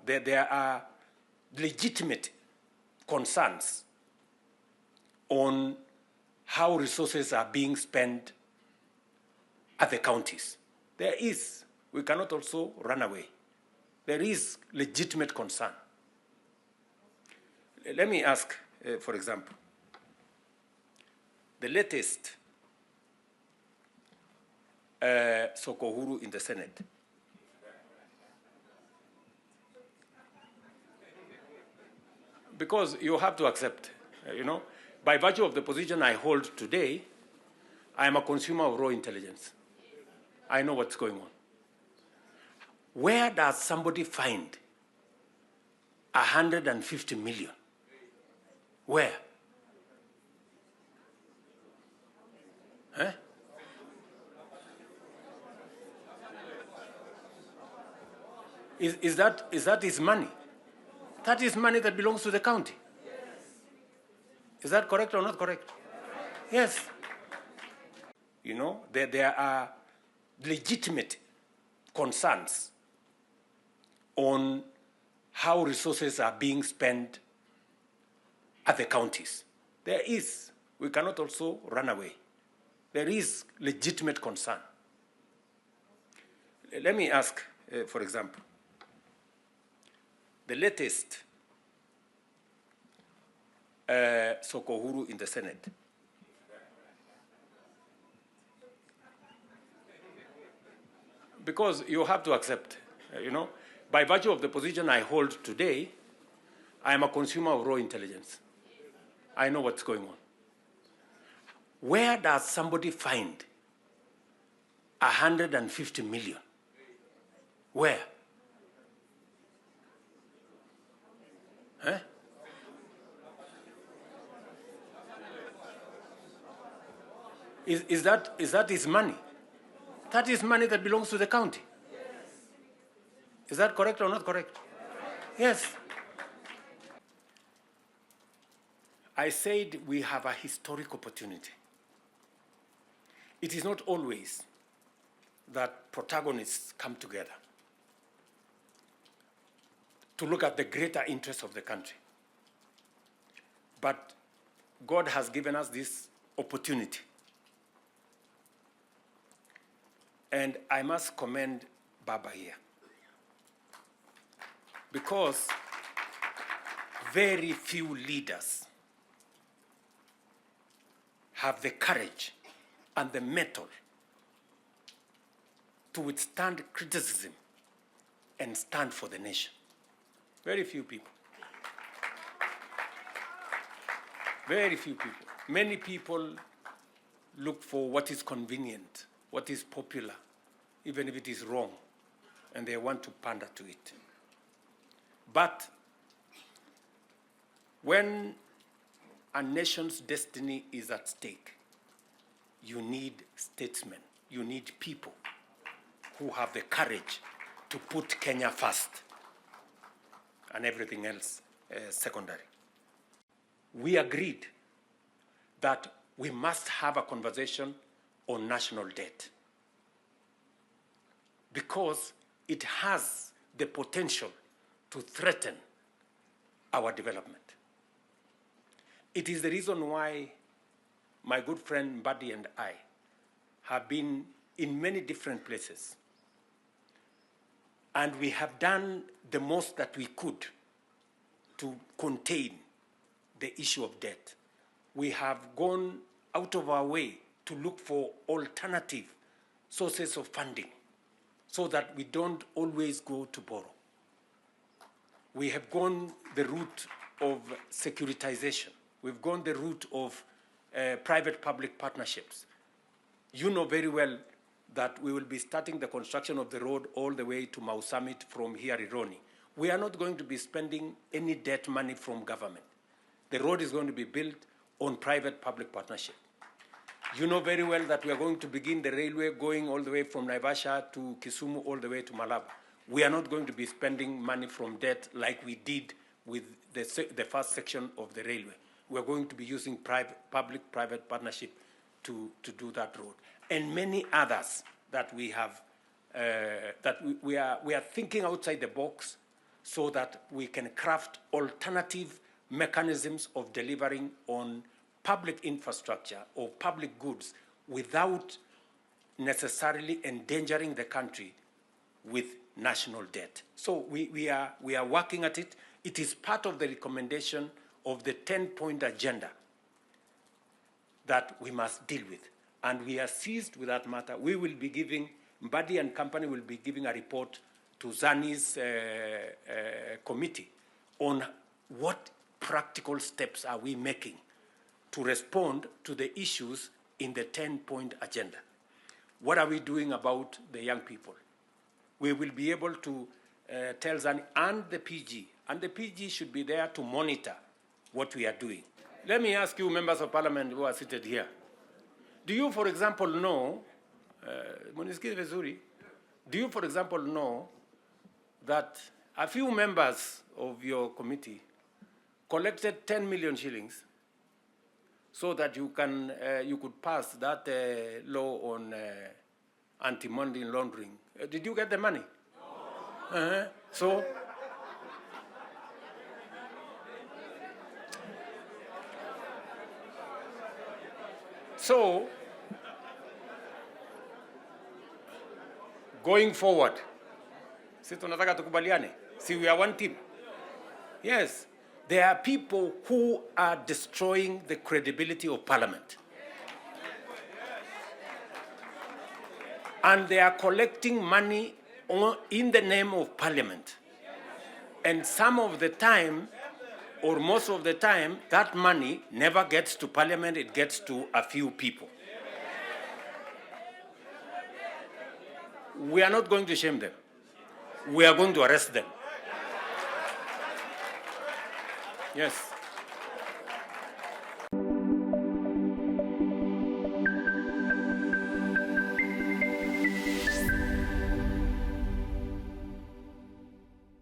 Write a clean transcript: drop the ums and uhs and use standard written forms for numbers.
there are legitimate concerns on how resources are being spent at the counties. There is. We cannot also run away. There is legitimate concern. Let me ask, for example, the latest Sokohuru in the Senate. Because you have to accept, by virtue of the position I hold today, I am a consumer of raw intelligence. I know what's going on. Where does somebody find 150 million? Where? Huh? Is that his money? That is money that belongs to the county. Is that correct or not correct? Yes. There are legitimate concerns on how resources are being spent at the counties. There is. We cannot also run away. There is legitimate concern. Let me ask, for example, the latest Sokohuru in the Senate. Because you have to accept, by virtue of the position I hold today, I am a consumer of raw intelligence. I know what's going on. Where does somebody find 150 million? Where? Huh? Is that his money? That is money that belongs to the county. Is that correct or not correct? Yes. I said we have a historic opportunity. It is not always that protagonists come together to look at the greater interests of the country. But God has given us this opportunity. And I must commend Baba here. Because very few leaders have the courage and the mettle to withstand criticism and stand for the nation. Very few people. Very few people. Many people look for what is convenient, what is popular, even if it is wrong, and they want to pander to it. But when a nation's destiny is at stake, you need statesmen, you need people who have the courage to put Kenya first and everything else secondary. We agreed that we must have a conversation on national debt because it has the potential to threaten our development. It is the reason why my good friend Mbadi and I have been in many different places. And we have done the most that we could to contain the issue of debt. We have gone out of our way to look for alternative sources of funding so that we don't always go to borrow. We have gone the route of securitization. We've gone the route of private-public partnerships. You know very well that we will be starting the construction of the road all the way to Mau Summit from here, Ironi. We are not going to be spending any debt money from government. The road is going to be built on private-public partnership. You know very well that we are going to begin the railway going all the way from Naivasha to Kisumu all the way to Malaba. We are not going to be spending money from debt like we did with the first section of the railway. We are going to be using public-private partnership to do that road. And many others that we have, that we are thinking outside the box so that we can craft alternative mechanisms of delivering on public infrastructure or public goods without necessarily endangering the country with national debt. So we are working at it. It is part of the recommendation of the 10-point agenda that we must deal with. And we are seized with that matter. We will be giving, Mbadi and company will be giving a report to Zani's committee on what practical steps are we making to respond to the issues in the 10-point agenda. What are we doing about the young people? We will be able to tell Zani and the PG should be there to monitor what we are doing. Let me ask you, members of parliament who are seated here, do you, for example, know, do you, for example, know that a few members of your committee collected 10 million shillings so that you could pass that law on anti-money laundering? Did you get the money? No. So, going forward, si tunataka tukubaliane, si we are one team. Yes, there are people who are destroying the credibility of Parliament. And they are collecting money in the name of Parliament. And some of the time, or most of the time, that money never gets to Parliament, it gets to a few people. We are not going to shame them. We are going to arrest them. Yes.